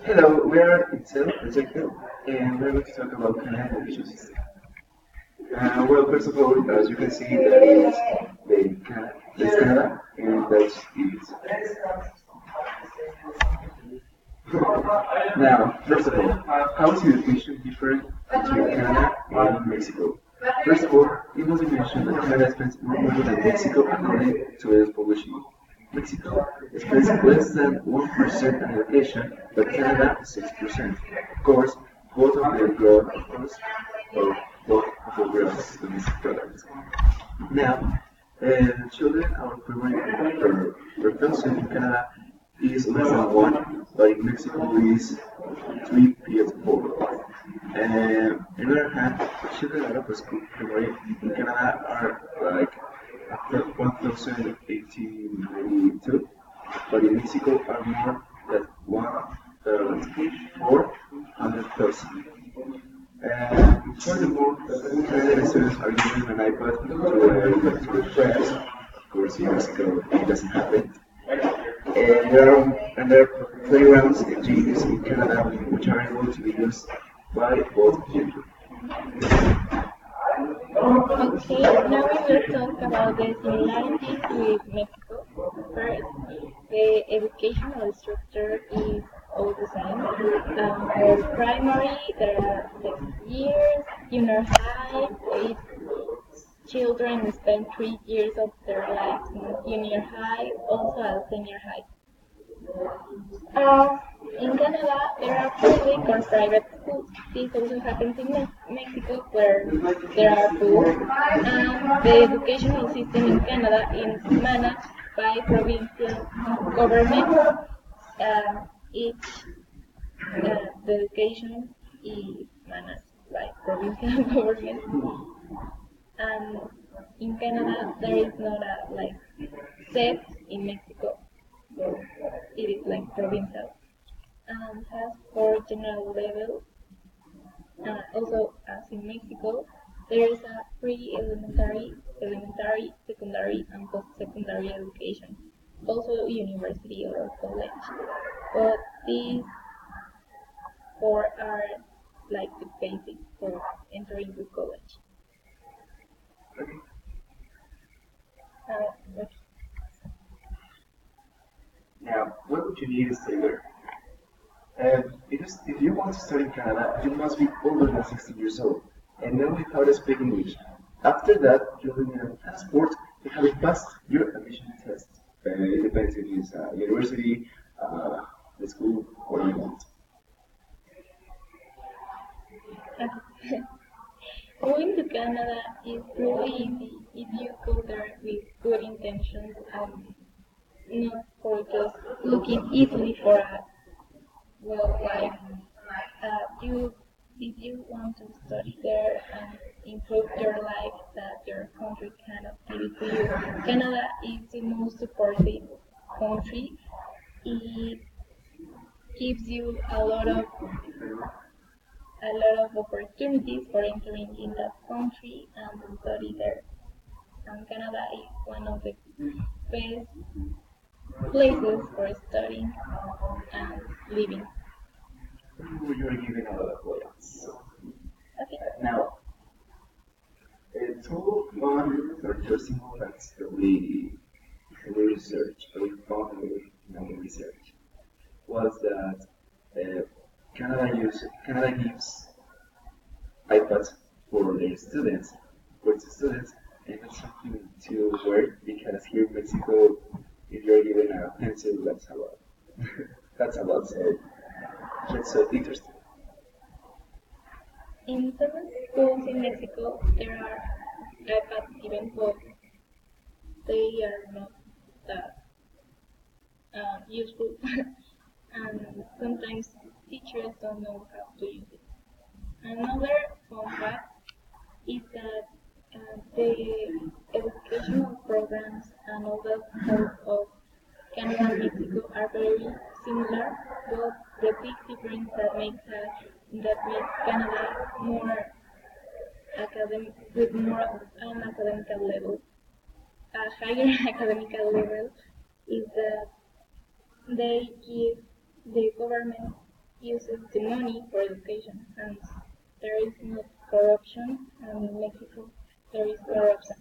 Hello, we are Itzel, Ezekiel, and we're going to talk about Canada education system. Well, first of all, as you can see, that is that's Canada, and that's is. Now, first of all, how is education different between Canada and Mexico? First of all, it must be mentioned that Canada spends more money than Mexico according to its population. Mexico spends less than 1% on education, but Canada 6%. Of course, both of their growth, of course, or both of the gross domestic product. Now, children are primary per person in Canada is less than one, but in Mexico is 3.4. On the other hand, children out of school primary in Canada are like 1,892, but in Mexico are more than 400,000. Furthermore, Canadian students are given an iPad to their friends. Of course, in Mexico it doesn't happen. And there are playgrounds and gyms in Canada which are able to be used by both genders. Okay, now we will talk about the similarities with Mexico. First, the educational structure is all the same. For primary, there are 6 years, junior high, children spend 3 years of their lives in junior high, also at senior high. In Canada, there are public or private schools. This also happens in Mexico, where there are both. And the educational system in Canada is managed by provincial government. Each the education is managed by provincial government. And in Canada, there is not a like set in Mexico, so it is like provincial and has four general levels. Also, as in Mexico, there is a pre-elementary, elementary, secondary, and post-secondary education. Also, university or college. But these four are like the basics for entering the college. Okay. Okay. Now, what would you need to stay there? If you want to study in Canada, you must be older than 16 years old and know how to speak English. After that, you will need a passport to have passed your admission test. It depends if it's a university, the school, what you want. Going to Canada is really easy if you go there with good intentions and not for just looking easily for a well life. You if you want to study there and improve your life that your country cannot give it to you. Canada is the most supportive country. It gives you a lot of opportunities for entering in that country and study there. And Canada is one of the best places for studying and living. You are giving a lot of points. Okay. Now, two fun or interesting facts that we researched, that we found in our research, was that Canada gives iPads for their students, and that's something to work because here in Mexico, if you're given a pencil, that's a lot. That's a lot. So that's so interesting. In some schools in Mexico, there are iPads given, but they are not that useful, and sometimes teachers don't know how to use it. Another fun fact is that the educational programs and all the health of Canada and Mexico are very similar, but the big difference that makes Canada more academic with more an academical level, a higher academical level, is that they give the government uses the money for education, and there is not corruption, and in Mexico there is corruption.